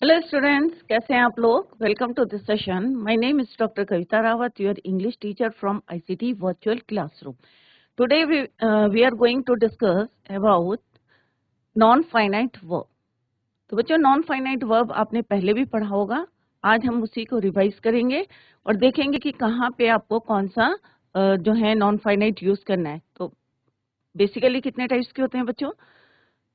Hello students, कैसे हैं आप लोग। Welcome to this session. My name is doctor Kavita Rawat, your English teacher from ICT virtual classroom. Today we are going to discuss about non finite verb. तो बच्चों, non finite verb आपने पहले भी पढ़ा होगा। आज हम उसी को रिवाइज करेंगे और देखेंगे कि कहाँ पे आपको कौन सा जो है नॉन फाइनाइट यूज करना है। तो बेसिकली कितने टाइप्स के होते हैं बच्चों।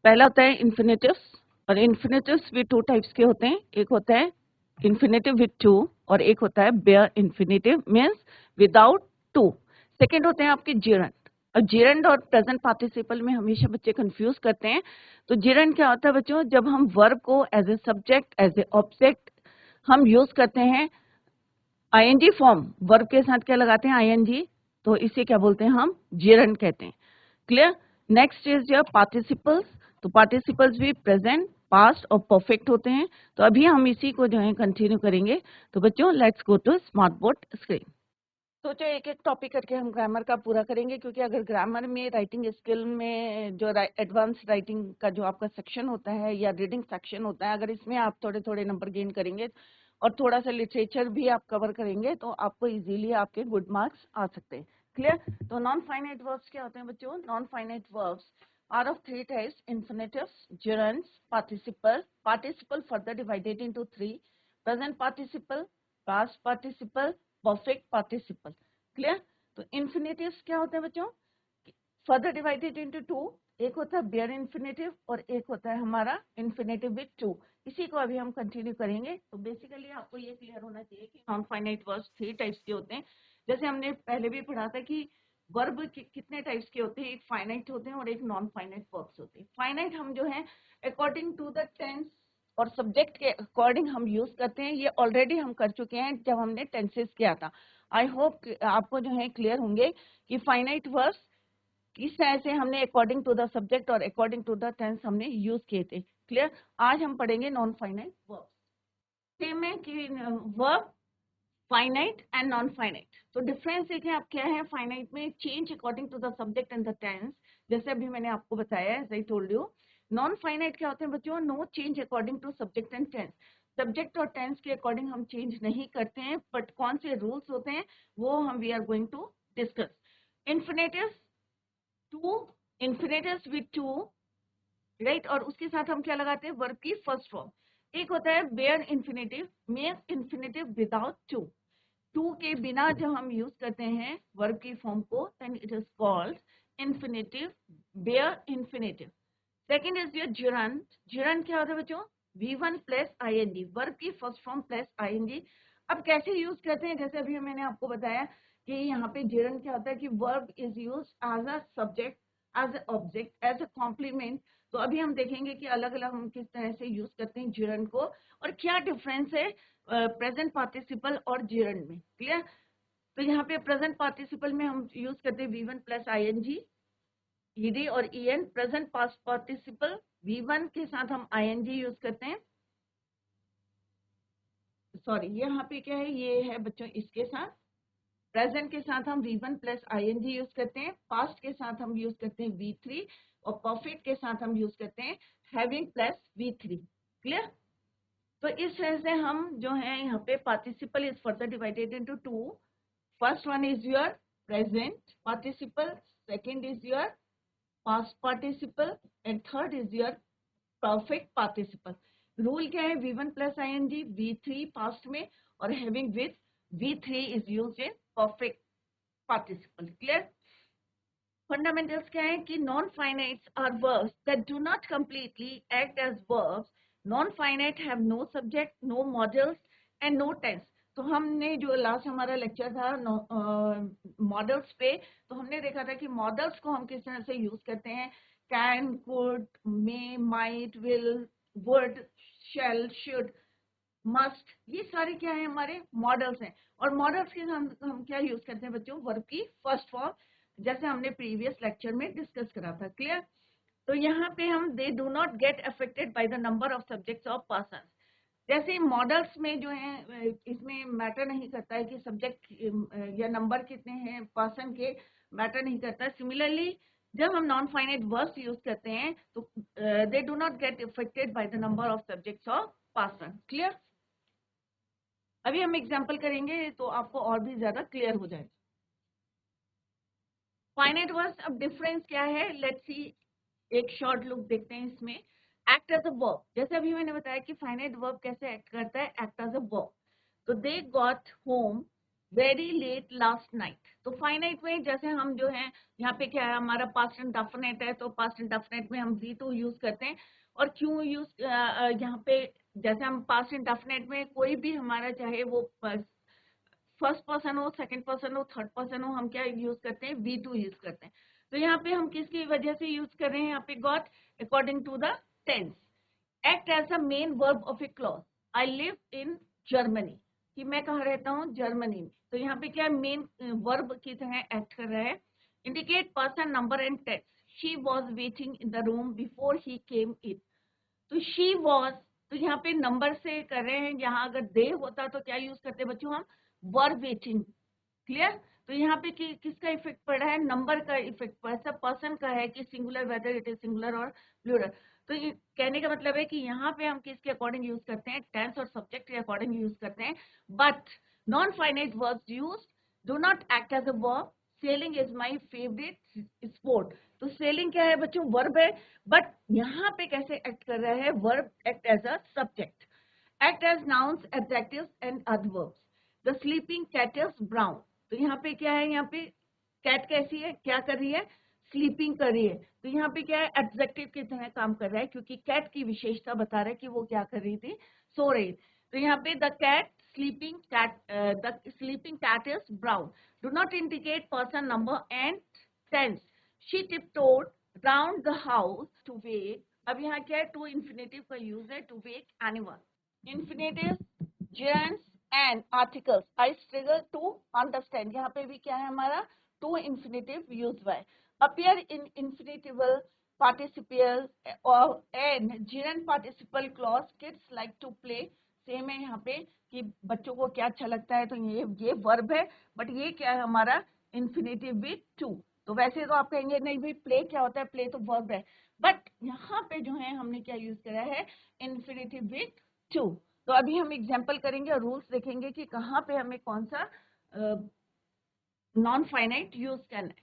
पहला होता है इन्फिनेटिव्स, और इन्फिनेटिव्स भी टू टाइप्स के होते हैं। एक होता है इन्फिनेटिव विथ टू और एक होता है bare infinitive, means without to. Second होते हैं आपके जिरंड। और जिरंड और प्रेजेंट पार्टिसिपल में हमेशा बच्चे कंफ्यूज करते हैं। तो जिरंड क्या होता है बच्चों, जब हम वर्ब को as a subject as a object हम यूज करते हैं आईएनजी फॉर्म, वर्ब के साथ क्या लगाते हैं आईएनजी, तो इसे क्या बोलते हैं हम जिरंड कहते हैं। Clear. Next is your participles. तो पार्टिसिपल्स भी प्रेजेंट, पास्ट और परफेक्ट होते हैं। तो अभी हम इसी को जो है कंटिन्यू करेंगे। तो बच्चों, let's go to smart board screen. सोचो एक एक टॉपिक करके हम ग्रामर का पूरा करेंगे, क्योंकि अगर ग्रामर में राइटिंग स्किल में जो एडवांस राइटिंग का जो आपका सेक्शन होता है या रीडिंग सेक्शन होता है, अगर इसमें आप थोड़े थोड़े नंबर गेन करेंगे और थोड़ा सा लिटरेचर भी आप कवर करेंगे तो आपको इजीली आपके गुड मार्क्स आ सकते हैं। क्लियर। तो नॉन फाइनाइट वर्ब्स क्या होते हैं बच्चों। Non finite verbs are of three types: infinitives, gerunds, participle. Participle further divided into three: present participle, past participle, perfect participle. Clear. तो इन्फिनेटिव्स क्या होते हैं बच्चों, फर्दर डिवाइडेड इनटू टू। एक होता है बेयर इन्फिनेटिव और एक होता है हमारा इन्फिनेटिव विद टू। इसी को अभी हम कंटिन्यू करेंगे। तो बेसिकली आपको ये क्लियर होना चाहिए कि non finite verbs three types के होते हैं। जैसे हमने पहले भी पढ़ा था कि वर्ब कितने टाइप्स के होते हैं, एक फाइनाइट होते हैं और एक नॉन फाइनाइट वर्ब्स होते हैं। फाइनाइट हम जो है अकॉर्डिंग टू द टेंस और सब्जेक्ट के अकॉर्डिंग हम यूज करते हैं। ये ऑलरेडी हम कर चुके हैं जब हमने टेंसेस किया था। आई होप आपको जो है क्लियर होंगे कि फाइनाइट वर्ब्स किस तरह से हमने अकॉर्डिंग टू द सब्जेक्ट और अकॉर्डिंग टू द टेंस हमने यूज किए थे। क्लियर। आज हम पढ़ेंगे नॉन फाइनाइट वर्ब्स। सेम है कि verb finite and non finite. तो डिफरेंस देखें आप क्या है। फाइनाइट में change according to the subject and the tense, जैसे अभी मैंने आपको बताया as I told you. Non finite क्या होते हैं बच्चों, no change according to subject and tense. Subject और टेंस के अकॉर्डिंग हम चेंज नहीं करते हैं, बट कौन से रूल्स होते हैं वो हम we are going to discuss. Infinitive to, infinitives with to, right. और उसके साथ हम क्या लगाते हैं, वर्ब की फर्स्ट फॉर्म। एक होता है bare infinitive, means infinitive without to. To के बिना जब हम यूज करते हैं वर्ब की फॉर्म को, then it is called infinitive, bare infinitive. Second is your gerund। gerund क्या होता है बच्चों, V1 प्लस ing, वर्ब की फर्स्ट फॉर्म प्लस ing। अब कैसे यूज करते हैं, जैसे अभी मैंने आपको बताया कि यहाँ पे gerund क्या होता है कि verb is use as a subject, as a object, as a complement. तो अभी हम देखेंगे कि अलग अलग हम किस तरह से यूज करते हैं gerund को और क्या डिफरेंस है प्रेजेंट पार्टिसिपल और gerund में। क्लियर। तो यहाँ पे प्रेजेंट पार्टिसिपल में हम यूज करते हैं V1 प्लस ing, ed और en। Present past participle V1 के साथ हम ing यूज करते हैं। सॉरी, यहाँ पे क्या है, ये है बच्चों इसके साथ। प्रेजेंट के साथ हम V1 प्लस ing यूज करते हैं। पास्ट के साथ हम यूज करते हैं V3 और परफेक्ट के साथ हम यूज करते हैं हैविंग प्लस V3। क्लियर। तो इस तरह से हम जो है यहाँ पे participle is further divided into two. First one is your present participle, second is your past participle and third is your perfect participle। Rule क्या है, V1 plus ing V3 past में और having with V3 is used in perfect participle. Clear. Fundamentals क्या है कि non finites are verbs that do not completely act as verbs. Non finite have no subject, no modals and no tense. तो हमने जो last हमारा lecture था models पे, तो हमने देखा था कि मॉडल्स को हम किस तरह से यूज करते हैं। Can, could, may, might, will, would, shall, should, must, ये सारे क्या है हमारे मॉडल्स हैं। और मॉडल्स के हम क्या यूज करते हैं बच्चों, वर्ब की फर्स्ट फॉर्म, जैसे हमने प्रीवियस लेक्चर में डिस्कस करा था। क्लियर। तो यहाँ पे हम they do not get affected by the number of subjects of person. जैसे मॉडल्स में जो है इसमें मैटर नहीं करता है कि सब्जेक्ट या नंबर कितने हैं पर्सन के, मैटर नहीं करता। सिमिलरली जब हम नॉन फाइनाइट वर्ब्स यूज करते हैं तो they do not get affected by the number of subjects of past. Clear? अभी हम एग्जाम्पल करेंगे तो आपको और भी ज्यादा क्लियर हो जाएगा। फाइनाइट वर्ब्स, अब डिफरेंस क्या है, लेट्स सी, एक शॉर्ट लुक देखते हैं इसमें। एक्ट एज अ वर्ब, जैसे अभी मैंने बताया कि फाइनाइट वर्ब कैसे एक्ट करता है, एक्ट एज अ वर्ब। तो they got home very late last night. तो फाइनाइट में जैसे हम जो है यहाँ पे क्या है, हमारा पास्ट इंडेफिनिट है, तो पास्ट इंडेफिनिट में हम वी टू यूज करते हैं। और क्यों यूज यहाँ पे, जैसे हम पास्ट इंडेफिनिट में कोई भी हमारा चाहे वो फर्स्ट पर्सन हो, सेकंड पर्सन हो, थर्ड पर्सन हो, हम क्या यूज करते हैं, वी टू यूज करते हैं। तो यहाँ पे हम किसकी वजह से यूज कर रहे हैं, यहाँ पे got according to the tense. Act as a main verb of a clause, I live in Germany, कि मैं कहाँ रहता हूँ, जर्मनी में। तो यहाँ पे क्या है, मेन वर्ब की तरह एक्ट कर रहा है। Indicate person, number and text, she was waiting in the room before he came in. तो शी वॉज, तो यहाँ पे नंबर से कर रहे हैं, यहाँ अगर दे होता तो क्या यूज करते बच्चों, हम वर वेटिंग। क्लियर? तो यहाँ पे किसका इफेक्ट पड़ रहा है, नंबर का इफेक्ट पड़ा है, सब पर्सन का है कि singular, weather it is singular और प्लूरल। तो ये कहने का मतलब है कि यहाँ पे हम किसके अकॉर्डिंग यूज करते हैं, टेंस और सब्जेक्ट के अकॉर्डिंग यूज करते हैं। But non finite verbs use do not act as a verb. Sailing is my favourite sport. तो सेलिंग क्या है बच्चों, वर्ब है, बट यहाँ पे कैसे एक्ट कर रहा है, verb act as a subject. Act as nouns, adjectives and adverbs. The sleeping cat is brown. तो यहाँ पे क्या है, यहाँ पे कैट कैसी है, क्या कर रही है, स्लीपिंग कर रही है। तो यहाँ पे क्या है, एडजेक्टिव की तरह काम कर रहा है, क्योंकि कैट की विशेषता बता रहा है कि वो क्या कर रही थी, सो रही। तो यहाँ पे the cat sleeping cat, the sleeping cat is brown. Do not indicate person, number and tense. She tiptoed round the house to wake. अब यहाँ क्या है, टू इंफिनिटिव का यूज है, to wake anyone. Infinitive, gerunds and articles. I struggle to understand. यहाँ पे भी क्या है हमारा, to infinitive used by. Appear in infinitival participle or and gerund participle clause. Kids like to play. Same है यहाँ पे कि बच्चों को क्या अच्छा लगता है, तो ये वर्ब है, बट ये क्या है हमारा, इन्फिनेटिव विथ टू। तो वैसे तो आप कहेंगे नहीं भाई प्ले क्या होता है, प्ले तो वर्ब है, बट यहाँ पे जो है हमने क्या यूज करा है, इन्फिनेटिव विथ टू। तो अभी हम एग्जाम्पल करेंगे और रूल्स देखेंगे कि कहाँ पे हमें कौन सा नॉन फाइनाइट यूज करना है।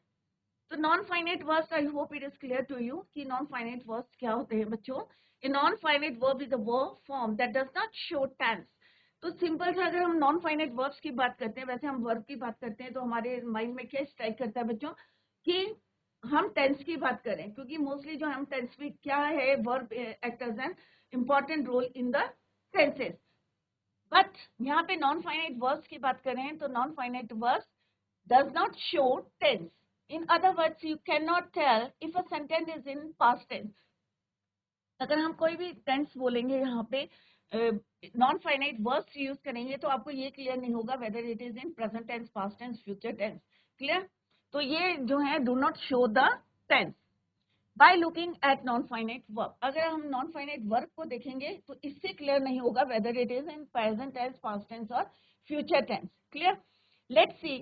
तो non finite verbs, I hope it is clear to you कि नॉन फाइनाइट वर्ब्स क्या होते हैं बच्चों। A non finite verb is a verb form that does not show tense. तो सिंपल से अगर हम नॉन फाइनाइट वर्ब्स की बात करते हैं, वैसे हम वर्ब की बात करते हैं, तो हमारे माइंड में क्या स्ट्राइक करता है बच्चों, कि हम टेंस की बात करें, क्योंकि मोस्टली जो हम टेंस में क्या है, verb act as an important role in the tenses. But यहाँ पे नॉन फाइनाइट वर्ब्स की बात करें तो non finite verbs does not show tense. In other words, you cannot tell if a sentence is in past tense. अगर हम कोई भी टेंस बोलेंगे यहाँ पे, नॉन फाइनाइट वर्ब्स यूज करेंगे, तो आपको ये क्लियर नहीं होगा whether it is in present tense, past tense, future tense. Clear? तो ये जो है do not show the tense by looking at non finite verb. अगर हम नॉन फाइनाइट वर्ब को देखेंगे तो इससे क्लियर नहीं होगा whether it is in present tense, past tense और future tense. Clear? Let's see,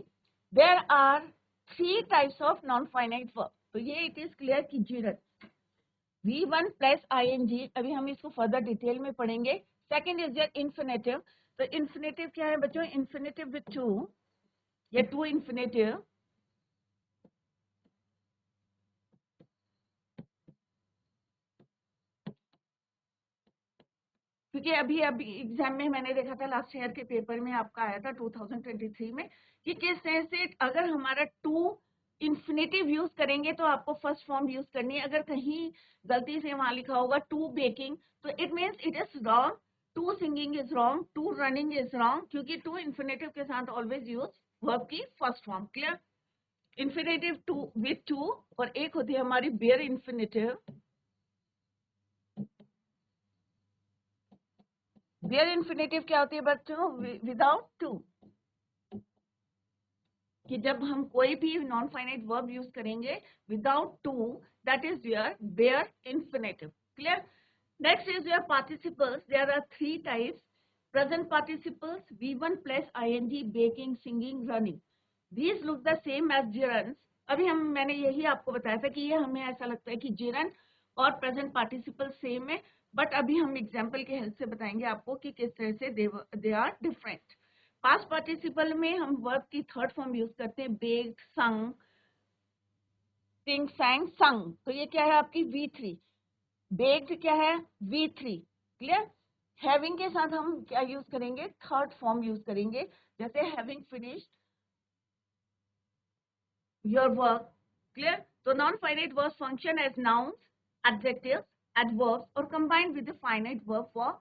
there are 3 types of non finite verb. तो ये इट इज क्लियर कि जीरन V1 प्लस ing, अभी हम इसको फर्दर डिटेल में पढ़ेंगे। Second is your infinitive. तो इन्फिनेटिव क्या है बच्चों, इन्फिनेटिव विथ टू या टू इन्फिनेटिव। क्योंकि अभी अभी एग्जाम में मैंने देखा था, लास्ट ईयर के पेपर में आपका आया था 2023 में, कि किस तरह से अगर हमारा टू इन्फिनेटिव यूज करेंगे तो आपको फर्स्ट फॉर्म यूज करनी है। अगर कहीं गलती से वहां लिखा होगा टू बेकिंग, तो it means it is wrong. To singing is wrong, to running is wrong, क्योंकि टू इन्फिनेटिव के साथ ऑलवेज यूज वर्ब की first form. Clear? Infinitive to with to, और एक होती है हमारी बेयर इन्फिनेटिव। बेयर इन्फिनेटिव क्या होती है बच्चों, विदाउट टू। कि जब हम कोई भी नॉन फाइनाइट वर्ब यूज करेंगे without to, that is your bare infinitive. Clear? Next is your participles. There are 3 types. Present participles, V1 plus ing, baking, singing, running. These look the same as gerunds। अभी मैंने यही आपको बताया था कि ये हमें ऐसा लगता है कि gerund और प्रेजेंट पार्टिसिपल सेम है, बट अभी हम एग्जाम्पल के हेल्प से बताएंगे आपको कि किस तरह से they are different. Past participle में हम वर्ब की थर्ड फॉर्म यूज करते हैं, बेग्ड, संग, सिंग, sang, संग। तो ये क्या है आपकी V3। बेग्ड क्या है V3। क्लियर। हैविंग के साथ हम क्या यूज करेंगे, थर्ड फॉर्म यूज करेंगे, जैसे having finished your work. Clear. तो non finite verbs function as nouns, adjectives, adverbs और combined with the finite verb for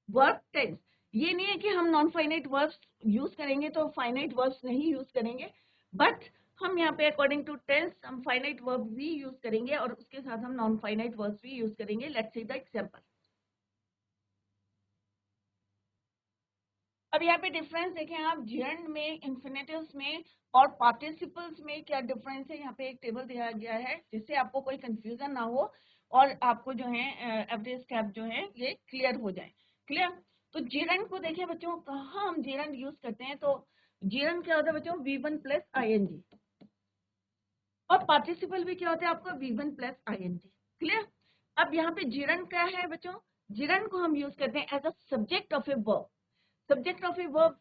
verb tense. ये नहीं है कि हम नॉन फाइनाइट वर्ब्स यूज करेंगे तो फाइनाइट वर्ब्स नहीं यूज करेंगे, बट हम यहाँ पे अकॉर्डिंग टू टेंस हम फाइनाइट वर्ब भी यूज करेंगे और उसके साथ हम नॉन फाइनाइट वर्ब्स भी यूज करेंगे। Let's see the example. अब यहाँ पे डिफरेंस देखें आप, gerund में, इंफिनिटिव्स में और पार्टिसिपल्स में क्या डिफरेंस है। यहाँ पे एक टेबल दिया गया है जिससे आपको कोई कंफ्यूजन ना हो और आपको जो है एवरेज स्टेप जो है ये क्लियर हो जाए। क्लियर। तो gerund को देखिए बच्चों, कहाँ हम gerund यूज करते हैं। तो gerund क्या होता है बच्चों, V1 प्लस ing। और पार्टिसिपल भी क्या होता है आपका, V1 प्लस ing। क्लियर। अब यहाँ पे gerund क्या है बच्चों, gerund को हम यूज करते हैं as a subject of a verb. Subject of a verb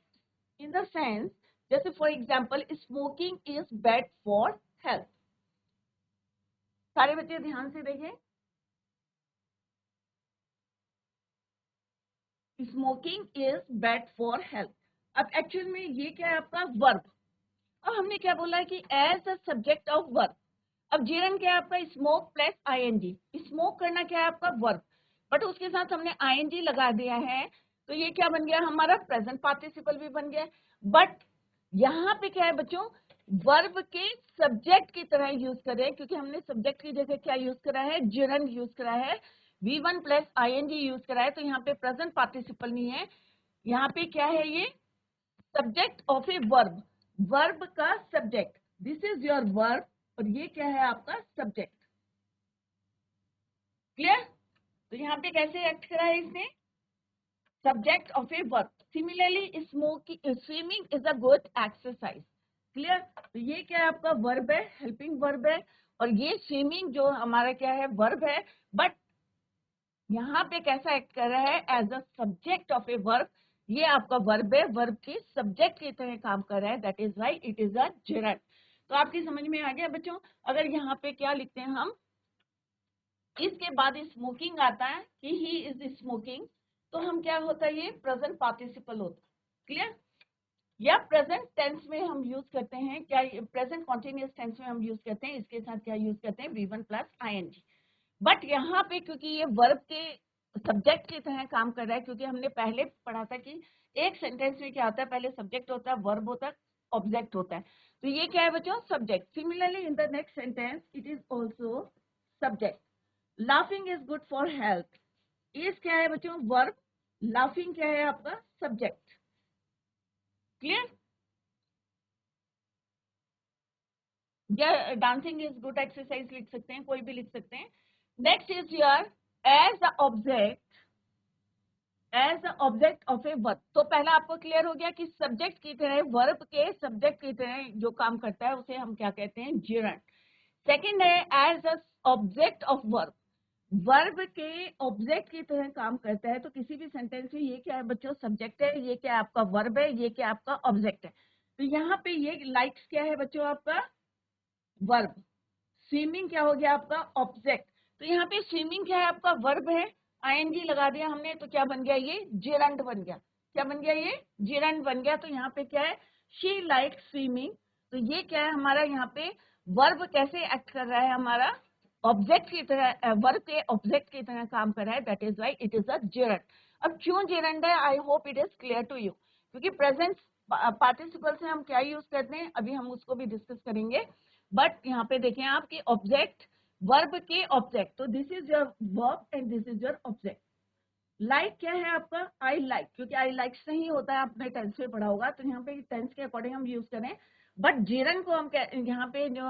in the sense, जैसे for example smoking is bad for health. सारे बच्चे ध्यान से देखें, smoking is bad for health. अब एक्चुअल में ये क्या है आपका वर्ब। अब हमने क्या बोला है कि as a subject of verb. अब जीरन क्या है आपका, स्मोक प्लस आईएनजी। स्मोक करना क्या है आपका वर्ब, बट उसके साथ हमने आईएनजी लगा दिया है, तो ये क्या बन गया हमारा, प्रेजेंट पार्टिसिपल भी बन गया। बट यहाँ पे क्या है बच्चों, वर्ब के सब्जेक्ट की तरह यूज करें, क्योंकि हमने सब्जेक्ट की जगह क्या यूज करा है, जिरन यूज करा है, V1 प्लस आईएनजी यूज करा है। तो यहाँ पे प्रेजेंट पार्टिसिपल नहीं है, यहाँ पे क्या है, ये subject of a verb, verb का subject. This is your verb और ये क्या है आपका सब्जेक्ट। क्लियर। तो यहाँ पे कैसे एक्ट करा है इसने, subject of a verb. Similarly smoking, swimming is a good exercise. Clear. तो ये क्या है आपका वर्ब है, हेल्पिंग वर्ब है, और ये स्विमिंग जो हमारा क्या है वर्ब है, बट यहाँ पे कैसा एक्ट कर रहा है, as a subject of a verb. ये आपका वर्ब है, वर्ब के सब्जेक्ट की तरह काम कर रहा है, that is why it is a gerund. तो आपकी समझ में आ गया बच्चों। अगर यहाँ पे क्या लिखते हैं हम, इसके बाद स्मोकिंग आता है कि ही इज स्मोकिंग, तो हम क्या होता है, ये प्रेजेंट पार्टिसिपल होता है। क्लियर। या प्रेजेंट टेंस में हम यूज करते हैं क्या, प्रेजेंट कॉन्टिन्यूअस टेंस में हम यूज करते हैं, इसके साथ क्या यूज करते हैं, V1 प्लस आईएनजी। बट यहाँ पे क्योंकि ये वर्ब के सब्जेक्ट की तरह काम कर रहा है, क्योंकि हमने पहले पढ़ा था कि एक सेंटेंस में क्या होता है, पहले सब्जेक्ट होता है, वर्ब होता है, ऑब्जेक्ट होता है। तो ये क्या है बच्चों, subject. Similarly in the next sentence it is also subject. Laughing is good for health, is क्या है बच्चों वर्ब, लाफिंग क्या है आपका सब्जेक्ट। क्लियर। या डांसिंग इज गुड एक्सरसाइज लिख सकते हैं, कोई भी लिख सकते हैं। Next is your as the object, as the object of a verb. तो पहला आपको क्लियर हो गया कि सब्जेक्ट की तरह, वर्ब के सब्जेक्ट की तरह जो काम करता है उसे हम क्या कहते हैं, जिरंड। सेकंड है as the object of verb, verb के ऑब्जेक्ट की तरह काम करता है। तो किसी भी सेंटेंस में ये क्या है बच्चों, सब्जेक्ट है, ये क्या आपका वर्ब है, ये क्या आपका ऑब्जेक्ट है। तो यहाँ पे ये लाइक्स क्या है बच्चों आपका वर्ब, स्विमिंग क्या हो गया आपका ऑब्जेक्ट। तो यहाँ पे स्विमिंग क्या है आपका वर्ब है, आईएनजी लगा दिया हमने, तो क्या बन गया, ये जेरंड बन गया। क्या बन गया, ये जेरंड बन गया। तो यहाँ पे क्या है, शी लाइक स्विमिंग। तो ये क्या है हमारा, यहाँ पे वर्ब कैसे एक्ट कर रहा है हमारा, ऑब्जेक्ट की तरह, वर्ब के ऑब्जेक्ट की तरह काम कर रहा है, that is why it is a gerund. अब क्यों जेरंड है, I hope it is clear to you. क्योंकि प्रेजेंट पार्टिसिपल से हम क्या यूज करते हैं, अभी हम उसको भी डिस्कस करेंगे। बट यहाँ पे देखें आपके ऑब्जेक्ट, वर्ब के ऑब्जेक्ट, तो this is your verb and this is your object. Like क्या है आपका, आई लाइक, क्योंकि आई लाइक्स नहीं होता है, आपने टेंस में पढ़ा होगा, तो यहाँ पे टेंस के अकॉर्डिंग हम यूज करें। बट जीरन को हम यहाँ पे जो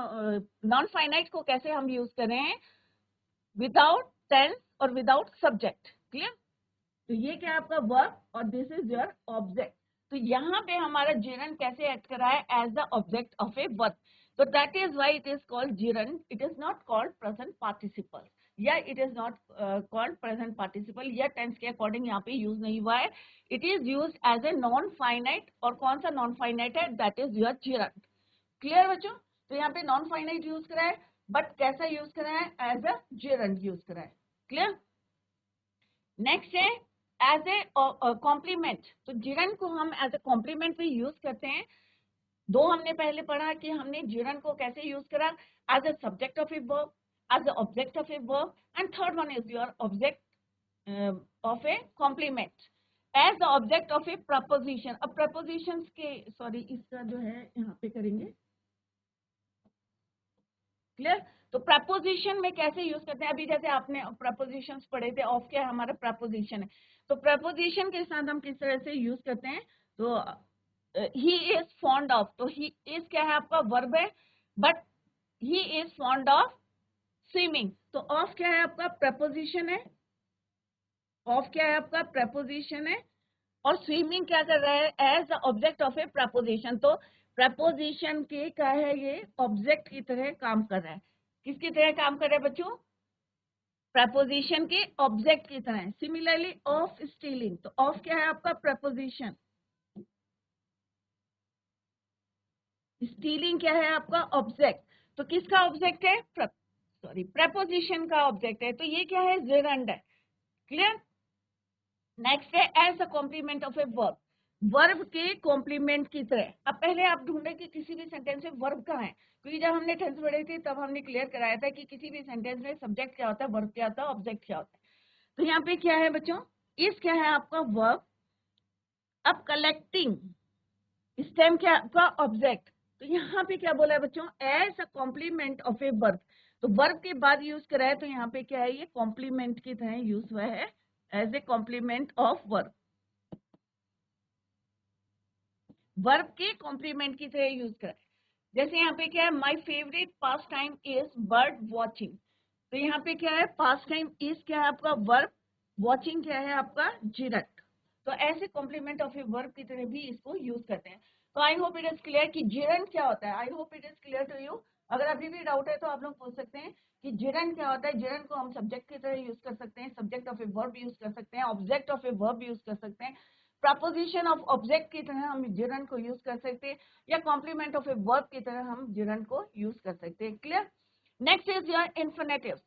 नॉन फाइनाइट को कैसे हम यूज करें, विदाउट टेंस और विदाउट सब्जेक्ट। क्लियर। तो ये क्या है आपका वर्ब और दिस इज योर ऑब्जेक्ट। तो यहाँ पे हमारा जिरन कैसे एक्ट कर रहा है, as the object of a verb. तो that is why it is called gerund, it is not called present participle. या it is not called present participle, या टेंस के अकॉर्डिंग यहाँ पे यूज नहीं हुआ है. It is use as a non finite. और कौन सा नॉन फाइनाइट है? That is your gerund. Clear बच्चों? तो यहाँ पे नॉन फाइनाइट यूज करा है, बट कैसा यूज करा है? एज अ जिरंड यूज करा है. क्लियर? नेक्स्ट है एज ए कॉम्प्लीमेंट. तो जिरंड को हम एज ए कॉम्प्लीमेंट भी यूज करते हैं. दो हमने पहले पढ़ा कि हमने जिरंड को कैसे यूज करा, as a subject of a verb, as the object of a verb, and third one is your object of a complement as the object of a preposition. अब prepositions के सॉरी इसका जो है यहाँ पे करेंगे. क्लियर? तो preposition में कैसे यूज करते हैं? अभी जैसे आपने prepositions पढ़े थे, ऑफ क्या है हमारा preposition है. तो preposition के साथ हम किस तरह से यूज करते हैं? तो he is fond of, तो he is क्या है आपका verb है, but he is fond of swimming. तो ऑफ क्या है आपका? प्रपोजिशन है. ऑफ क्या है आपका? प्रपोजिशन है. और स्विमिंग क्या कर रहा है? As the object of a preposition. तो प्रपोजिशन के क्या है? ये ऑब्जेक्ट की तरह काम कर रहा है. किसकी तरह काम कर रहा है बच्चों? प्रपोजिशन के ऑब्जेक्ट की तरह. Similarly of stealing. तो ऑफ क्या है आपका? प्रपोजिशन. स्टीलिंग क्या है आपका? ऑब्जेक्ट. तो किसका ऑब्जेक्ट है? सॉरी प्रपोजिशन का ऑब्जेक्ट है. तो ये क्या है? जिरंड है. क्लियर? नेक्स्ट है as a complement of a verb. Verb के कॉम्प्लीमेंट की तरह. अब पहले आप ढूंढे कि किसी भी सेंटेंस में वर्ब कहाँ है, क्योंकि जब हमने टेंस पढ़े थे तब हमने क्लियर कराया था कि किसी भी सेंटेंस में सब्जेक्ट क्या होता है, वर्ब क्या होता है, ऑब्जेक्ट क्या होता है. तो यहाँ पे क्या है बच्चों? इस क्या है आपका? वर्ब. अब कलेक्टिंग स्टेम क्या आपका? ऑब्जेक्ट. तो यहाँ पे क्या बोला है बच्चों? As a complement of a verb. तो वर्ब के बाद यूज करा है, तो यहाँ पे क्या है? ये कॉम्प्लीमेंट की तरह यूज हुआ है, as a complement of verb. Verb के कॉम्प्लीमेंट की तरह यूज करा है. जैसे यहाँ पे क्या है? My favourite pass time is bird watching. तो यहाँ पे क्या है? पास टाइम इज क्या है आपका? वर्ब. वॉचिंग क्या है आपका? जिरंड. तो ऐसे कॉम्प्लीमेंट ऑफ ए वर्ब की तरह भी इसको यूज करते हैं. तो I hope it is clear कि जिरंड क्या होता है. I hope it is clear to you. अगर अभी भी डाउट है तो आप लोग पूछ सकते हैं कि जिरंड क्या होता है. जिरंड को हम सब्जेक्ट की तरह यूज कर सकते हैं, subject of a verb use कर सकते हैं, object of a verb use कर सकते हैं, प्रपोजिशन ऑफ ऑब्जेक्ट की तरह हम जिरंड को यूज कर सकते हैं, या कॉम्प्लीमेंट ऑफ ए वर्ब की तरह हम जिरंड को यूज कर सकते हैं. Clear? Next is your infinitives.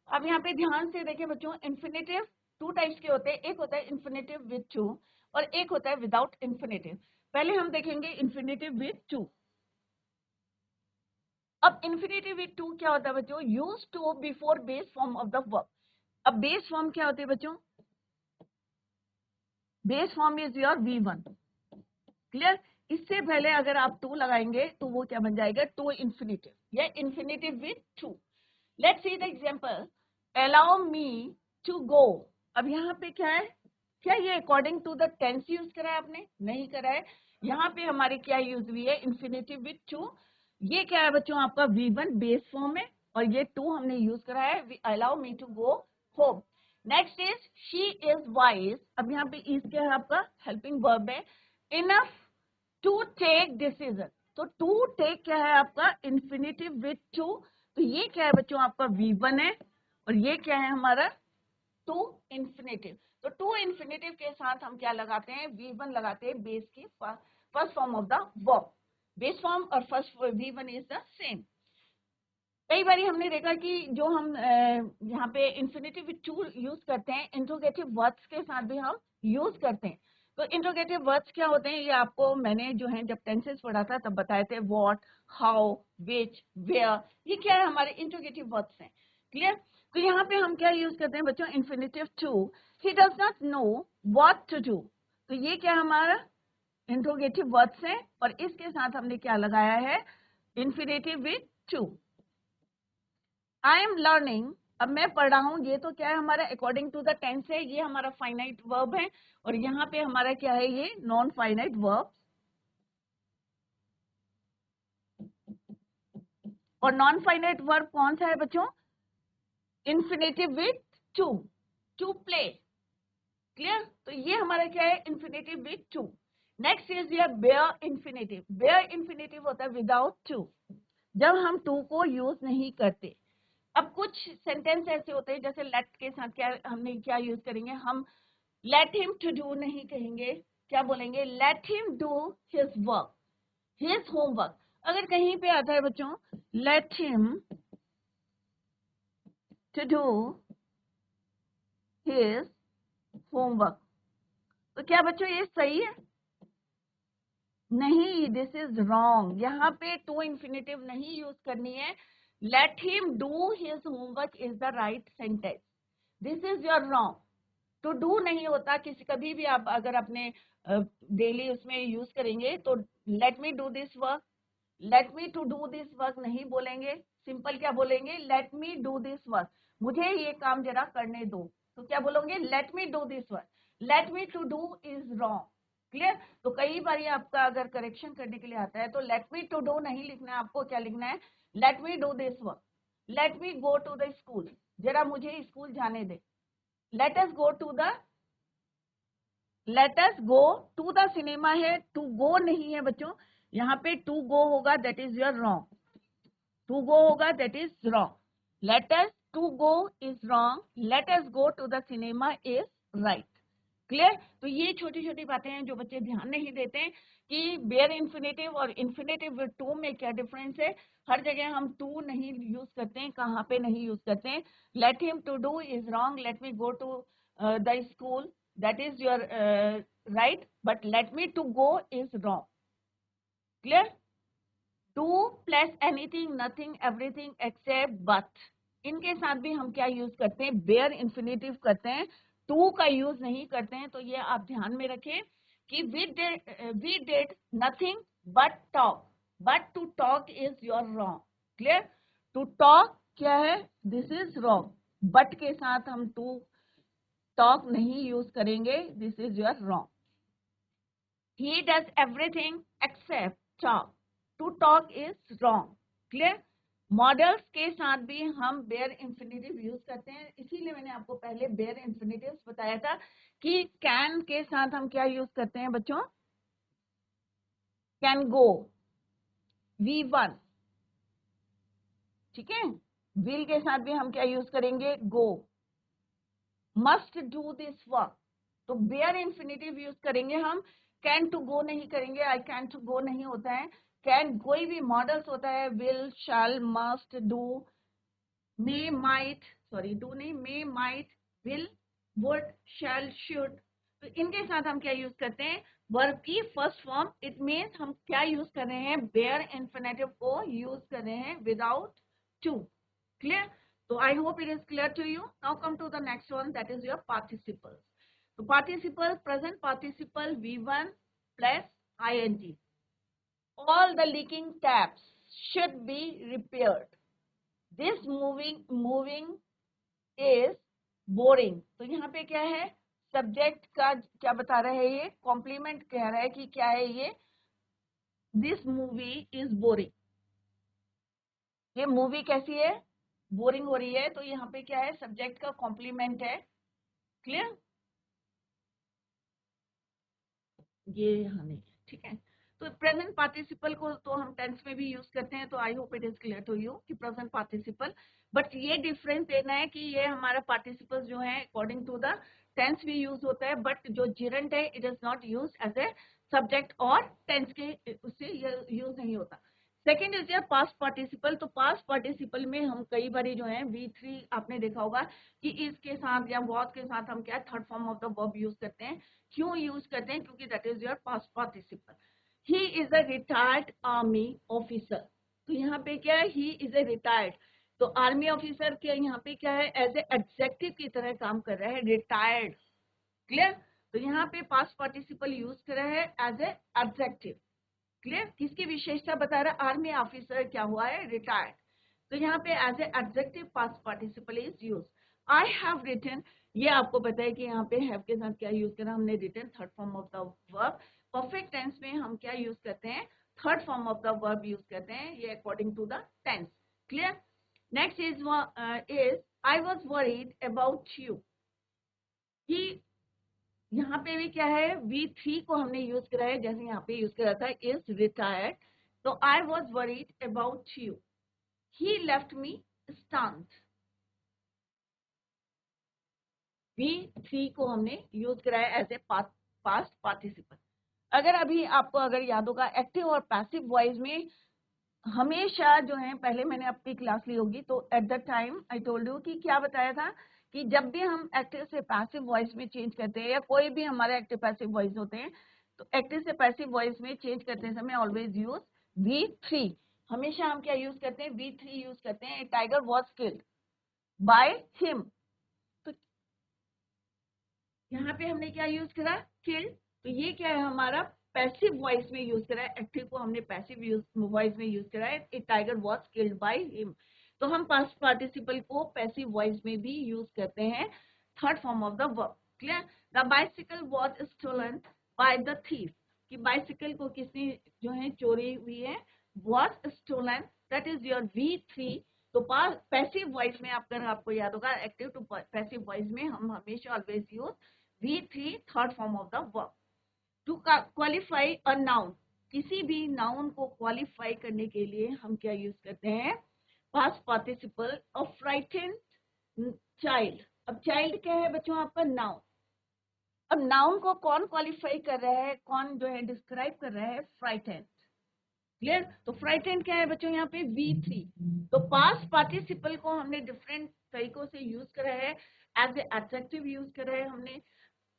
अब यहाँ पे ध्यान से देखें बच्चों, इन्फिनेटिव टू टाइप्स के होते हैं. एक होता है इन्फिनेटिव विद टू और एक होता है विदाउट इन्फिनेटिव. पहले हम देखेंगे इन्फिनेटिव विद टू. अब इन्फिनेटिव विद टू क्या होता है बच्चों? Use to before base form of the verb. अब बेस फॉर्म क्या होती है बच्चों? Base form is your V1. Clear? इससे पहले अगर आप टू लगाएंगे तो वो क्या बन जाएगा? टू इन्फिनेटिव या infinitive with to. Let's see the example. Allow me to go. अब यहाँ पे क्या है? क्या ये according to the tense use करा है आपने? नहीं करा है. यहाँ पे हमारी क्या यूज हुई है? Infinitive with to. ये क्या है बच्चों? आपका V1 बेस फॉर्म है और ये टू हमने यूज करा है. Allow me to go home. Next is she is wise. अब यहाँ पे इज क्या है आपका? हेल्पिंग वर्ब है. Enough to take decision. तो टू टेक क्या है आपका? Infinitive with to. तो ये क्या है बच्चों? आपका V1 है और ये क्या है हमारा? To infinitive. तो टू इन्फिनेटिव के साथ हम क्या लगाते हैं? V1 लगाते हैं बेस की first form of the verb. Base form और first V1 is the same. कई बार हमने देखा कि जो हम यहाँ पे इन्फिनेटिव विद टू यूज करते हैं, इंट्रोगेटिव वर्ड्स के साथ भी हम यूज करते हैं. तो इंट्रोगेटिव वर्ड्स क्या होते हैं? ये आपको मैंने जो है जब टेंसेस पढ़ा था तब बताए थे. व्हाट, हाउ, विच, वेयर, ये क्या है? हमारे इंट्रोगेटिव वर्ड्स हैं. क्लियर? तो यहाँ पे हम क्या यूज करते हैं बच्चों? Infinitive to. He does not know what to do. तो ये क्या हमारा? इंट्रोगेटिव वर्ड्स हैं और इसके साथ हमने क्या लगाया है? Infinitive with to. I am learning. अब मैं पढ़ रहा हूँ. ये तो क्या है हमारा? अकॉर्डिंग टू द टेंस है. ये हमारा फाइनाइट वर्ब है और यहाँ पे हमारा क्या है? ये नॉन फाइनाइट वर्ब. और नॉन फाइनाइट वर्ब कौन सा है बच्चों? Infinitive with to. To play. Clear? तो ये हमारा क्या है? Infinitive with to. Next is your bare infinitive. Bare infinitive होता है विदाउट टू, जब हम टू को यूज नहीं करते. अब कुछ सेंटेंस ऐसे होते हैं जैसे लेट के साथ क्या यूज करेंगे हम, लेट हिम टू डू नहीं कहेंगे, क्या बोलेंगे, let him do his work, his homework. अगर कहीं पे आता है बच्चों let him to do his homework, तो क्या बच्चों ये सही है? नहीं, दिस इज रॉन्ग। यहाँ पे टू इन्फिनेटिव नहीं यूज करनी है। Let him do his homework is the right sentence, this is your wrong. To do नहीं होता किसी, कभी भी आप अगर अपने डेली उसमें यूज करेंगे तो let me do this work, let me to do this work नहीं बोलेंगे, सिंपल क्या बोलेंगे, let me do this work, मुझे ये काम जरा करने दो, तो क्या बोलोगे, let me do this work. Let me to do is wrong, clear. तो कई बार आपका अगर करेक्शन करने के लिए आता है तो लेट मी टू डू नहीं लिखना है, आपको क्या लिखना है, let me do this work, let me go to the school, जरा मुझे स्कूल जाने दे, let us go to the, let us go to the cinema है, टू गो नहीं है बच्चों, यहाँ पे टू गो होगा, that is your wrong, to go होगा that is wrong, let us to go is wrong, let us go to the cinema is right, clear. तो ये छोटी छोटी बातें हैं जो बच्चे ध्यान नहीं देते हैं कि बेयर इन्फिनेटिव और इन्फिनेटिव विद टू में क्या डिफरेंस है। हर जगह हम टू नहीं यूज करते हैं, कहाँ पे नहीं यूज करते हैं, let him to do is wrong, let me go to the school, that is your right, but let me to go is wrong, clear। to plus anything, nothing, everything except but, इनके साथ भी हम क्या use करते हैं, bear infinitive करते हैं, to का यूज नहीं करते हैं। तो ये आप ध्यान में रखें कि we did nothing but talk, but to talk is your wrong, clear। to talk क्या है, this is wrong, but के साथ हम to talk नहीं यूज करेंगे, this is your wrong. He does everything except talk, to talk is wrong, clear. Modals के साथ भी हम बेयर इंफिनिटिव यूज करते हैं, इसीलिए मैंने आपको पहले बेयर इंफिनिटिव्स बताया था कि कैन के साथ हम क्या यूज करते हैं बच्चों, कैन गो, V1, ठीक है। विल के साथ भी हम क्या यूज करेंगे, गो। मस्ट डू दिस वर्क, तो बेयर इंफिनिटिव यूज करेंगे हम, कैन टू गो नहीं करेंगे, आई कैन टू गो नहीं होता है। कैन कोई भी मॉडल्स होता है, will, shall, must, do, may, might, sorry do नहीं, may, might, will, would, shall, should, तो इनके साथ हम क्या यूज करते हैं, वर्ब की फर्स्ट फॉर्म। इट मीन्स हम क्या यूज कर रहे हैं, बेयर इंफिनिटिव को यूज कर रहे हैं without to, clear। So I hope it is clear to you. Now come to the next one, that is your participles. So participle, present participle, V1 plus ing, all the leaking taps should be repaired, this moving is boring। तो यहाँ पे क्या है, subject का क्या बता रहा है, ये कॉम्प्लीमेंट कह रहा है कि क्या है ये, दिस मूवी इज बोरिंग, ये मूवी कैसी है, बोरिंग हो रही है। तो यहाँ पे क्या है, सब्जेक्ट का कॉम्प्लीमेंट है, क्लियर। ये यहाँ नहीं है, ठीक है। तो प्रेजेंट पार्टिसिपल को तो हम टेंस में भी यूज करते हैं, तो I hope it is clear to you कि प्रेजेंट पार्टिसिपल, बट ये डिफरेंस देना है कि ये हमारा पार्टिसिपल जो है अकॉर्डिंग टू द टेंस भी यूज होता है, बट जो जिरंट है it is not use as a subject और टेंस के उससे यूज नहीं होता। Second is your past participle. तो पास्ट पार्टिसिपल में हम कई बार जो है V3 आपने देखा होगा कि इसके साथ या वॉज के साथ हम क्या third form of the verb use करते हैं। क्यों यूज करते हैं, क्योंकि that is your past participle. He is a retired army officer, तो यहाँ पे क्या है, ही इज ए रिटायर्ड, तो आर्मी ऑफिसर के यहाँ पे क्या है, एज ए एडजेक्टिव की तरह काम कर रहा है, रिटायर्ड, क्लियर। तो यहाँ पे पास्ट पार्टिसिपल यूज कर रहा है एज ए एडजेक्टिव, क्लियर। किसकी विशेषता बता रहा है, आर्मी ऑफिसर क्या हुआ है, रिटायर्ड, तो यहाँ पे as a adjective past participle is use. I have written, ये आपको पता है कि यहाँ पे हैव के साथ क्या यूज करा हमने, written, third form of the verb. Perfect tense में हम क्या यूज करते हैं, third form of the verb use करते हैं, ये according to the tense, clear. Next is I was worried about you, he, यहाँ पे भी क्या है, V3 को हमने यूज करा है, जैसे यहाँ पे यूज करा था इज रिटायर्ड, तो आई was worried about you, he left me stunned, V3 को हमने यूज कराया एज ए पास्ट पार्टिसिपल। अगर अभी आपको अगर याद होगा, एक्टिव और पैसिव वॉइस में हमेशा जो है, पहले मैंने अपनी क्लास ली होगी तो at the time I told you कि क्या बताया था कि जब भी हम एक्टिव से पैसिव वॉइस में चेंज करते हैं या कोई भी हमारे एक्टिव पैसिव वॉइस होते हैं, तो एक्टिव से पैसिव वॉइस में चेंज करते समय ऑलवेज यूज V3। हमेशा हम क्या यूज करते हैं, V3 यूज करते हैं। Tiger was killed by him, तो यहाँ पे हमने क्या यूज करा, किल्ड। तो ये क्या है, हमारा पैसिव वॉइस में यूज करा है। एक्टिव को हमने पैसिव वॉइस में यूज करा है, a tiger was killed by him. तो हम पास्ट पार्टिसिपल को पैसिव वॉइस में भी यूज करते हैं, third form of the verb. Clear. The bicycle was stolen by the thief, कि बाइसिकल को किसने जो है चोरी हुई है, was stolen, that is your V3। तो पैसिव वॉइस में आपको याद होगा, एक्टिव टू पैसिव वॉइस में हम हमेशा always use V3, third form of the verb. To qualify a noun, किसी भी नाउन को क्वालिफाई करने के लिए हम क्या यूज करते हैं, past participle of frightened child. अब चाइल्ड क्या है बच्चों, आपका नाउन। अब नाउन को कौन क्वालिफाई कर रहा है, कौन जो है डिस्क्राइब कर रहा है, फ्राइटेंड। क्लियर। तो फ्राइटेंड क्या है बच्चों, यहाँ पे V3। तो पास्ट पार्टिसिपल को हमने डिफरेंट तरीकों से यूज करा है। एज ए एडजेक्टिव यूज करा है हमने,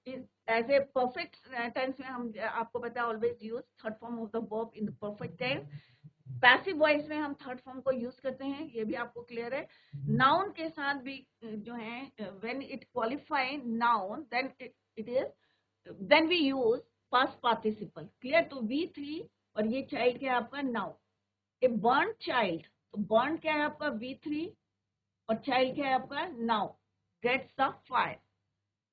एज ए परफेक्ट टेंस में हम आपको पता है always use third form of the verb in the perfect tense. Passive voice में हम थर्ड फॉर्म को यूज करते हैं, ये भी आपको क्लियर है। नाउन के साथ भी जो है, when it qualify noun then it is, then we use past participle. Clear. तो V3 और ये चाइल्ड क्या है आपका, नाउन। ए बर्न चाइल्ड, तो बर्न क्या है आपका V3 और चाइल्ड क्या है आपका, noun. Gets the fire.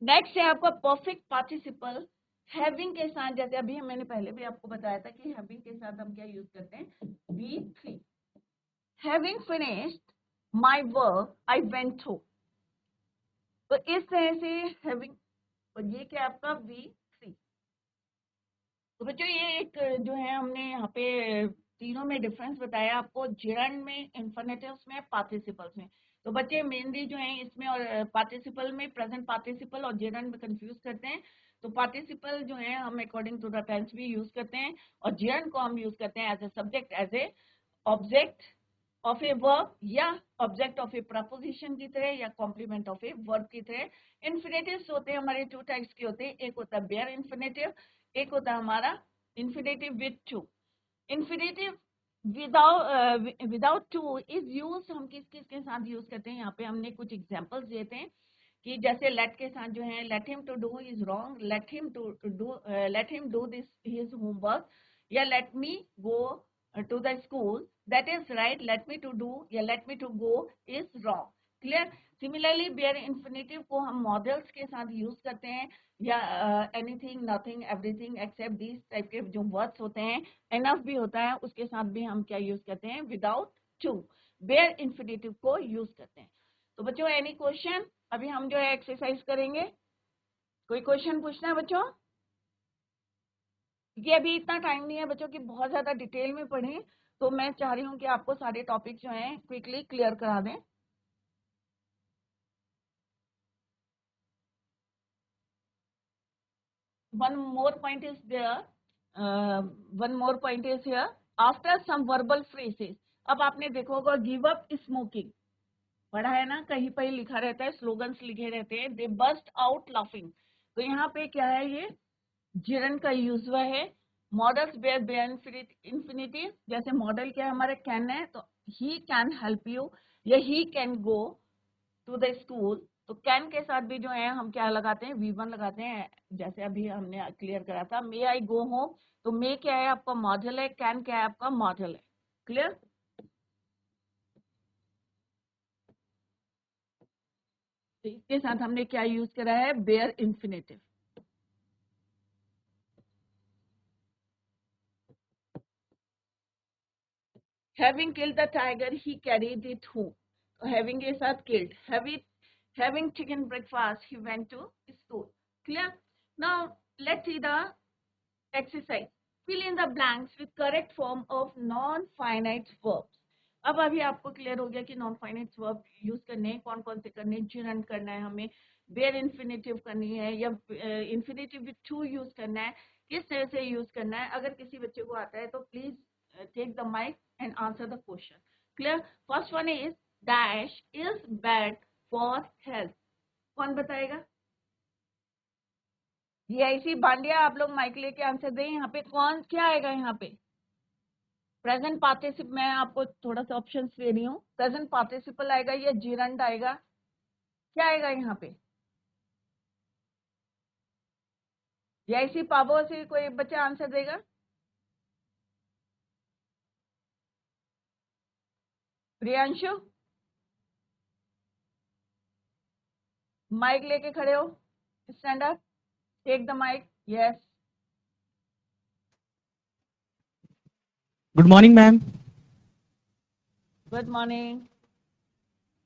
Next है आपका परफेक्ट पार्टिसिपल हैविंग के साथ, जैसे अभी मैंने पहले भी आपको बताया था कि हैविंग के साथ हम क्या यूज करते हैं, V3। Having finished my work I went home, तो इस तरह से हैविंग, और ये क्या आपका V3। तो बच्चों ये एक जो है हमने यहाँ पे तीनों में डिफरेंस बताया आपको, जिरंड में, इंफिनिटिव्स में, पार्टिसिपल्स में। तो बच्चे मेनली जो है इसमें और पार्टिसिपल में प्रेजेंट पार्टिसिपल और जिरंड में कंफ्यूज करते हैं। तो पार्टिसिपल जो है हम अकॉर्डिंग टू द टेंस भी यूज करते हैं, और जिरंड को हम यूज करते हैं as a subject, as a object of a verb, या ऑब्जेक्ट ऑफ ए प्रपोजिशन की तरह, या कॉम्प्लीमेंट ऑफ ए वर्ब की तरह। इन्फिनेटिव्स होते हैं हमारे टू टाइप्स के होते हैं, एक होता है बेयर इन्फिनेटिव, एक होता है हमारा infinitive with to. Infinitive without two is use हम किस किस के साथ यूज करते हैं, यहाँ पे हमने कुछ एग्जांपल्स देते हैं कि जैसे लेट के साथ जो है, let him to do is wrong, let him do this his homework, या let me go to the school, that is right, let me to do या let me to go is wrong। Clear. Similarly bare infinitive को हम modals के साथ use करते हैं, या anything, nothing, everything except this type के जो वर्ड्स होते हैं, एनफ भी होता है, उसके साथ भी हम क्या यूज करते हैं, विदाउट टू बेयर इन्फिनेटिव को यूज करते हैं। तो बच्चों एनी क्वेश्चन, अभी हम जो है एक्सरसाइज करेंगे, कोई क्वेश्चन पूछना है बच्चों, क्योंकि अभी इतना टाइम नहीं है बच्चों की बहुत ज्यादा डिटेल में पढ़ें, तो मैं चाह रही हूँ कि आपको सारे टॉपिक जो हैं क्विकली क्लियर करा दें। one more point is there, one more point is here, after some verbal phrases। अब आपने देखा होगा गिव अप स्मोकिंग, पढ़ा है ना, कहीं पर लिखा रहता है, स्लोगन्स लिखे रहते हैं, दे बस्ट आउट लाफिंग। तो यहाँ पे क्या है, ये जिरन का यूज हुआ है। मॉडल्स बेयर बेयर इंफिनिटिव, जैसे मॉडल क्या है हमारे कैन है, तो ही कैन हेल्प यू, या he can go to the school. तो कैन के साथ भी जो है हम क्या लगाते हैं, V1 लगाते हैं, जैसे अभी हमने क्लियर करा था। मे आई गो होम, तो मे क्या है आपका मॉडल है, कैन क्या है आपका मॉडल है। क्लियर। तो इसके साथ हमने क्या यूज करा है, bare infinitive. Having killed the tiger, he carried it home. तो having के साथ killed, having chicken breakfast, he went to school. Clear? Now let's see the exercise. Fill in the blanks with correct form of non-finite verbs. अब अभी आपको clear हो गया कि non finite verb use करने हैं, कौन कौन से करने हैं, जिरंड करना है हमें, वेयर इन्फिनेटिव करनी है या इन्फिनेटिव विथ टू यूज करना है, किस तरह से यूज करना है। अगर किसी बच्चे को आता है तो please take the mic and answer the question. Clear? First one is dash is bad for health. कौन बताएगा? जीआईसी बांडिया, आप लोग माइक लेके आंसर दें। यहाँ पे कौन क्या आएगा? यहाँ पे प्रेजेंट पार्टिसिपल, मैं आपको थोड़ा सा ऑप्शंस दे रही हूँ। प्रेजेंट पार्टिसिपल आएगा या जीरंड आएगा? क्या आएगा यहाँ पे? जीआईसी पावो से कोई बच्चा आंसर देगा? प्रियांशु, माइक लेके खड़े हो, stand up, take the mic. Yes, good morning ma'am. Good morning.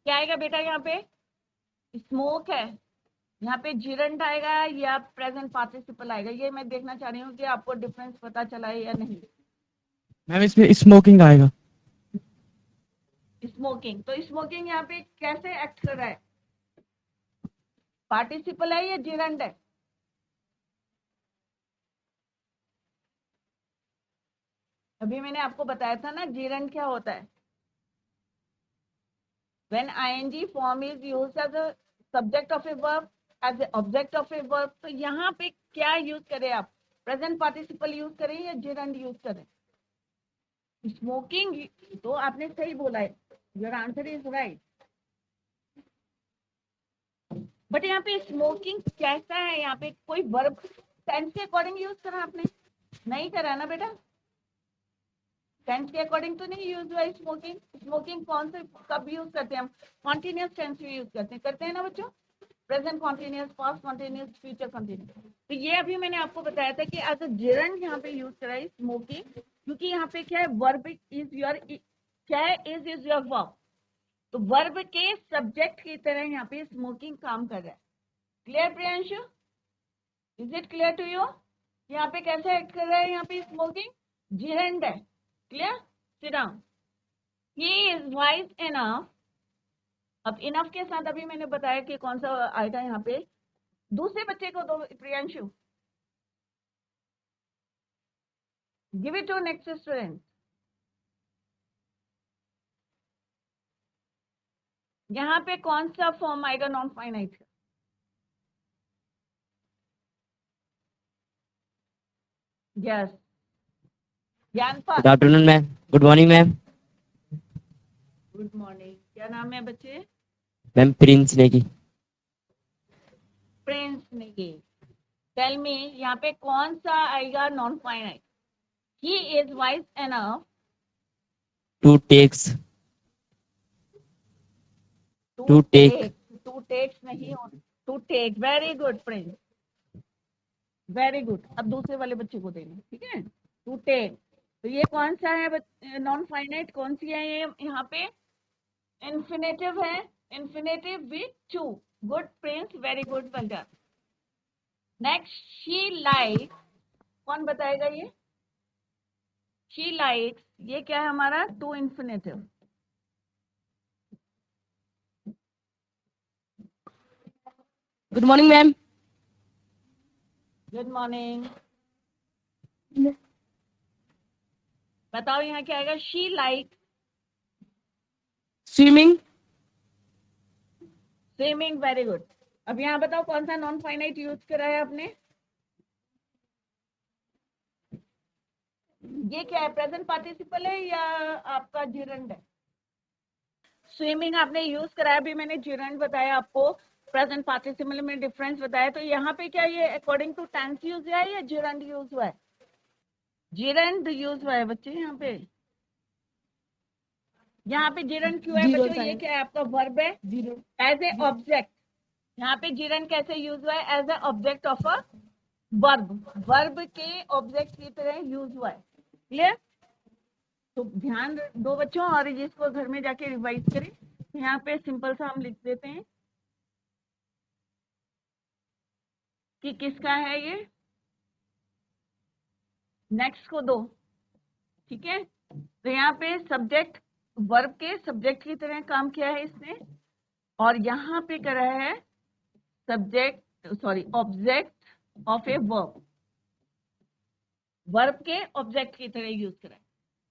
क्या आएगा बेटा? यहाँ पे स्मोक है, यहाँ पे जीरंड आएगा या प्रेजेंट पार्टिसिपल आएगा? ये मैं देखना चाह रही हूँ कि आपको डिफरेंस पता चला है या नहीं। मैम इसमें स्मोकिंग आएगा। स्मोकिंग, तो स्मोकिंग यहाँ पे कैसे एक्ट कर रहा है? पार्टिसिपल है या जीरंड है? अभी मैंने आपको बताया था ना जीरंड क्या होता है। When ing form is used as a subject of a verb, as a object of a verb, तो यहाँ पे क्या यूज करें आप? प्रेजेंट पार्टिसिपल यूज करें या जेरंड यूज करें? स्मोकिंग, तो आपने सही बोला है, your answer is right. But यहाँ पे स्मोकिंग कैसा है? यहाँ पे कोई वर्ब टेंस के अकॉर्डिंग यूज करा आपने? नहीं करा ना बेटा, टेंस के अकॉर्डिंग तो नहीं यूज हुआ स्मोकिंग। स्मोकिंग कौन से कब यूज करते हैं हम? कॉन्टिन्यूस टेंस में यूज करते हैं ना बच्चों। Present continuous, past continuous, future continuous. तो ये अभी मैंने आपको बताया था कि एज अ जेरंड यहाँ पे यूज करा है स्मोकिंग, क्योंकि यहाँ पे क्या है, वर्ब इज योर, क्या है, इज योर वर्ब। तो वर्ब के सब्जेक्ट की तरह यहाँ पे स्मोकिंग काम कर रहा है। Clear Priyanshu? Is it clear to you? यहाँ पे कैसे एक्ट कर रहा है? यहाँ पे स्मोकिंग जेरंड है। Clear? Sit down. He is wise enough. अब इनफ के साथ अभी मैंने बताया कि कौन सा आएगा यहाँ पे। दूसरे बच्चे को दो Priyanshu, give it to next student. यहाँ पे कौन सा फॉर्म आएगा नॉन फाइनाइट का? Yes, Gyanpal. Good afternoon ma'am. Good morning ma'am. Good morning. क्या नाम है बच्चे? Ma'am Prince Negi. Prince Negi. Tell me, यहाँ पे कौन सा आएगा non finite? He is wise enough to takes. To to take. Take. To takes नहीं हो, to take. Very good Prince, very good. अब दूसरे वाले बच्चे को देना, ठीक है? To take. तो ये कौन सा है नॉन फाइनाइट? कौन सी है ये? यहाँ पे इन्फिनेटिव है, infinitive with to. Good Prince, very good, well done. Next, she like. कौन बताएगा ये? शी लाइक्स, ये क्या है हमारा? To infinitive. Good morning ma'am. Good morning. बताओ यहाँ क्या आएगा? She like swimming. Swimming, very good. अब यहाँ बताओ कौन सा नॉन फाइनाइट यूज करा है आपने? ये क्या है? प्रेजेंट पार्टिसिपल है या आपका जिरंड है? स्विमिंग आपने यूज कराया, अभी मैंने जिरंड बताया आपको, प्रेजेंट पार्टिसिपल में डिफरेंस बताया। तो यहाँ पे क्या ये अकॉर्डिंग टू टेंस यूज हुआ है या जिरंड यूज हुआ है? जिरंड यूज हुआ है बच्चे यहाँ पे। यहाँ पे जिरंड क्यों है बच्चों? ये क्या है? आपका वर्ब है एज ए ऑब्जेक्ट। यहाँ पे जिरंड कैसे यूज हुआ है? As a object of a verb. Verb के ऑब्जेक्ट की तरह यूज हुआ है। क्लियर? तो ध्यान दो बच्चों, और इसको घर में जाके रिवाइज करें। तो यहाँ पे सिंपल सा हम लिख देते हैं कि किसका है ये। नेक्स्ट को दो, ठीक है? तो यहाँ पे सब्जेक्ट, वर्ब के सब्जेक्ट की तरह काम किया है इसने, और यहाँ पे करा है object of a verb, verb के ऑब्जेक्ट की तरह यूज करा है।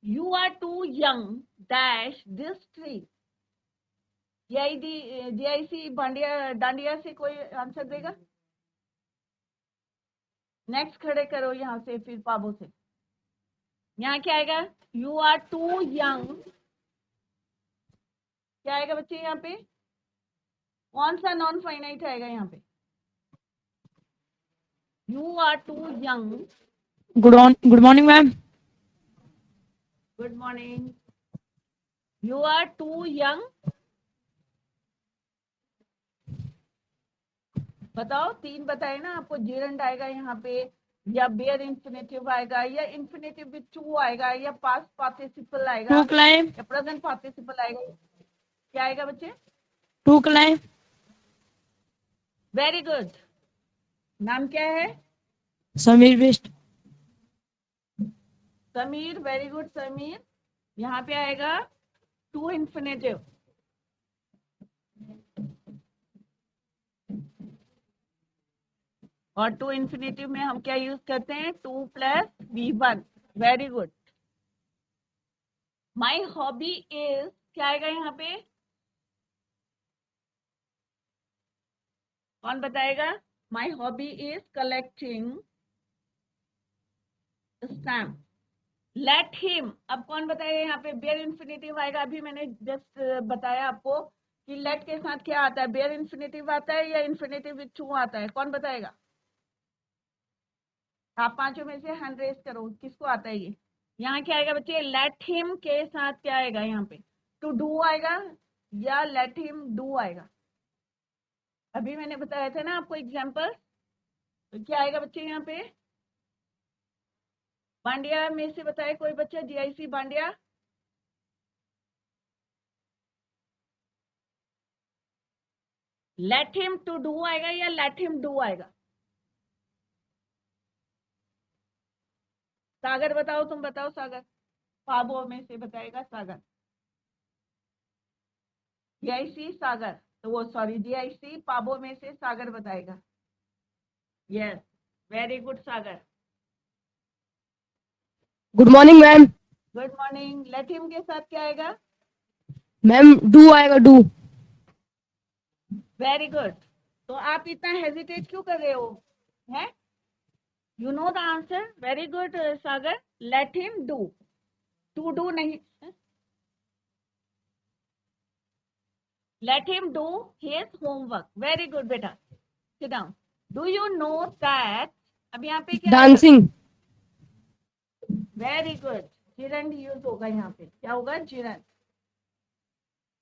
You are too young dash this tree. GIC Dandia से कोई आंसर देगा? नेक्स्ट खड़े करो यहाँ से, फिर पाबो से। यहाँ क्या आएगा? यू आर टू यंग, क्या आएगा बच्चे यहाँ पे? कौन सा नॉन फाइनाइट आएगा यहाँ पे? You are too young. Good morning ma'am. Good morning. You are too young, बताओ, तीन बताए ना आपको। जेरंड आएगा यहाँ पे, या बेयर इंफिनिटिव आएगा, या इंफिनिटिव विथ टू आएगा, या पास्ट पार्टिसिपल आएगा, टू क्लाइम। या प्रेजेंट पार्टिसिपल आएगा। क्या आएगा बच्चे? To climb. Very good. नाम क्या है? Sameer best. Sameer, very good Sameer. यहाँ पे आएगा टू इंफिनिटिव। और टू इंफिनिटिव में हम क्या यूज करते हैं? To plus V1। Very good. My hobby is, क्या आएगा यहाँ पे? कौन बताएगा? My hobby is collecting stamp. Let him, अब कौन बताएगा यहाँ पे? बेयर इंफिनिटिव आएगा। अभी मैंने जस्ट बताया आपको कि लेट के साथ क्या आता है, बेयर इंफिनिटिव आता है या इंफिनिटिव विथ टू आता है? कौन बताएगा? आप पांचों में से हैंड रेज करो, किसको आता है ये? यहाँ क्या आएगा बच्चे? लेट हिम के साथ क्या आएगा यहाँ पे? टू डू आएगा या लेट हिम डू आएगा? अभी मैंने बताया था ना आपको एग्जाम्पल। तो क्या आएगा बच्चे यहाँ पे? बांडिया में से बताए कोई बच्चा, GIC Bandia. Let him to do आएगा या लेट हिम डू आएगा? सागर बताओ, तुम बताओ सागर। पाबो में से बताएगा सागर। जीआईसी सागर, तो वो सॉरी जीआईसी पाबो में से सागर बताएगा। Yes, very good Sagar. Good morning ma'am. Good morning. Let him के साथ क्या आएगा? मैम डू आएगा, डू। Very good. तो आप इतना हेजिटेट क्यों कर रहे हो? है? You know the answer. Very good Sagar. Let him do, to do नहीं। Let him do his homework. Very good बेटा, sit down. Do you know that, अब यहाँ पे क्या? Dancing. Very good. Gerund use होगा यहाँ पे। क्या होगा? Gerund.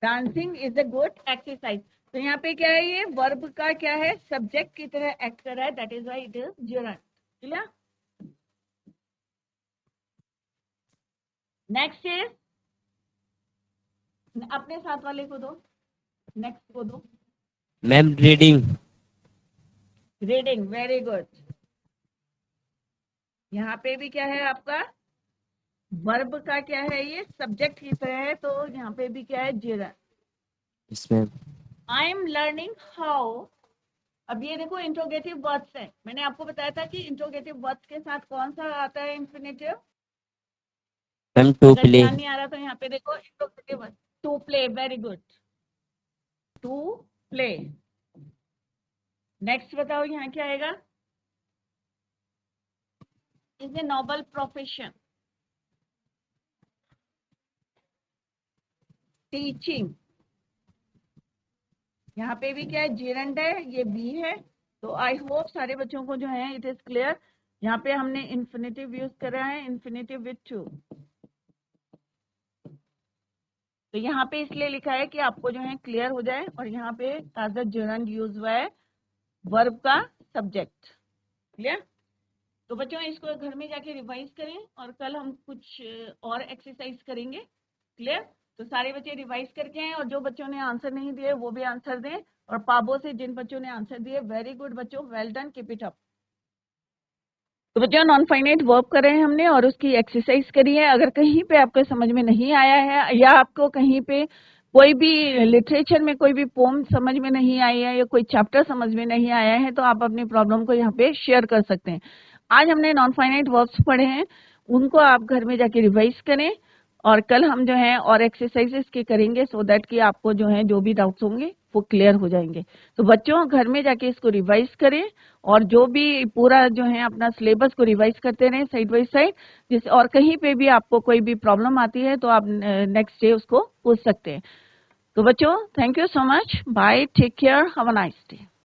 Dancing is a good exercise. तो यहाँ पे क्या है? ये वर्ब का क्या है? सब्जेक्ट की तरह एक्ट कर रहा है, that is why it is gerund. Clear? Next is, अपने साथ वाले को दो, नेक्स्ट को दो। Ma'am reading. Reading, very good. यहाँ पे भी क्या है आपका? वर्ब का क्या है? ये सब्जेक्ट की तरह है, तो यहाँ पे भी क्या है? Gerund. Yes ma'am. I am learning how, अब ये देखो इंट्रोगेटिव वर्ड्स है। मैंने आपको बताया था कि इंट्रोगेटिव वर्ड्स के साथ कौन सा आता है इंफिनिटिव? मैम टू अगर प्ले। ध्यान नहीं आ रहा तो यहाँ पे देखो interrogative word, to play. Very good, to play. Next बताओ यहाँ क्या आएगा? Is a noble profession. Teaching, यहाँ पे भी क्या है? जिरंड है, ये बी है। तो आई होप सारे बच्चों को जो है इट इज क्लियर। यहाँ पे हमने इंफिनिटिव यूज करा है, इंफिनिटिव विथ टू। तो यहाँ पे इसलिए लिखा है कि आपको जो है क्लियर हो जाए। और यहाँ पे एज अ जिरंड यूज हुआ है वर्ब का सब्जेक्ट। क्लियर? तो बच्चों इसको घर में जाके रिवाइज करें और कल हम कुछ और एक्सरसाइज करेंगे। क्लियर? तो सारे बच्चे रिवाइज करके आए, और जो बच्चों ने आंसर नहीं दिए वो भी आंसर दें। और पाबो से जिन बच्चों ने आंसर दिए, वेरी गुड बच्चों, well done, keep it up. तो बच्चों नॉन फाइनाइट वर्ब कर रहे हैं हमने और उसकी एक्सरसाइज करी है। अगर कहीं पे आपको समझ में नहीं आया है या आपको कहीं पे कोई भी लिटरेचर में कोई भी पोम समझ में नहीं आई है या कोई चैप्टर समझ में नहीं आया है तो आप अपनी प्रॉब्लम को यहाँ पे शेयर कर सकते हैं। आज हमने नॉन फाइनाइट वर्ब्स पढ़े हैं, उनको आप घर में जाके रिवाइज करें और कल हम जो है और एक्सरसाइजेस के करेंगे सो दैट कि आपको जो है जो भी डाउट्स होंगे वो क्लियर हो जाएंगे। तो बच्चों घर में जाके इसको रिवाइज करें और जो भी पूरा जो है अपना सिलेबस को रिवाइज करते रहें साइड बाय साइड, जिस और कहीं पे भी आपको कोई भी प्रॉब्लम आती है तो आप नेक्स्ट डे उसको पूछ सकते हैं। तो बच्चों, thank you so much, bye, take care, have a nice day.